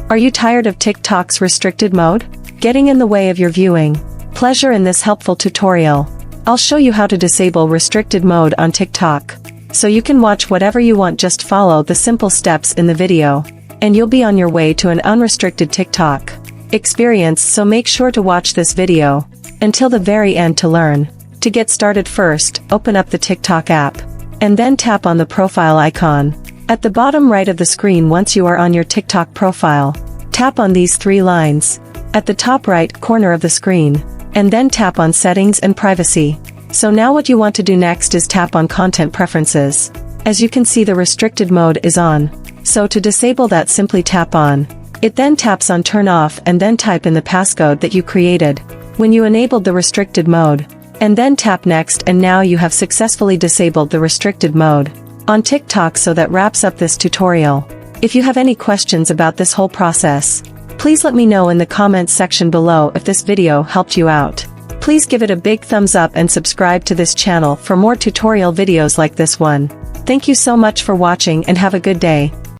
Are you tired of TikTok's restricted mode? Getting in the way of your viewing pleasure in this helpful tutorial. I'll show you how to disable restricted mode on TikTok. So you can watch whatever you want. Just follow the simple steps in the video, and you'll be on your way to an unrestricted TikTok experience. So make sure to watch this video until the very end to learn. To get started, first, open up the TikTok app, and then tap on the profile icon at the bottom right of the screen. Once you are on your TikTok profile, tap on these three lines at the top right corner of the screen, and then tap on Settings and Privacy. So now what you want to do next is tap on Content Preferences. As you can see, the restricted mode is on. So to disable that, simply tap on it, then taps on Turn Off, and then type in the passcode that you created when you enabled the restricted mode, and then tap Next, and now you have successfully disabled the restricted mode on TikTok. So that wraps up this tutorial. If you have any questions about this whole process, please let me know in the comments section below. If this video helped you out, please give it a big thumbs up and subscribe to this channel for more tutorial videos like this one. Thank you so much for watching and have a good day.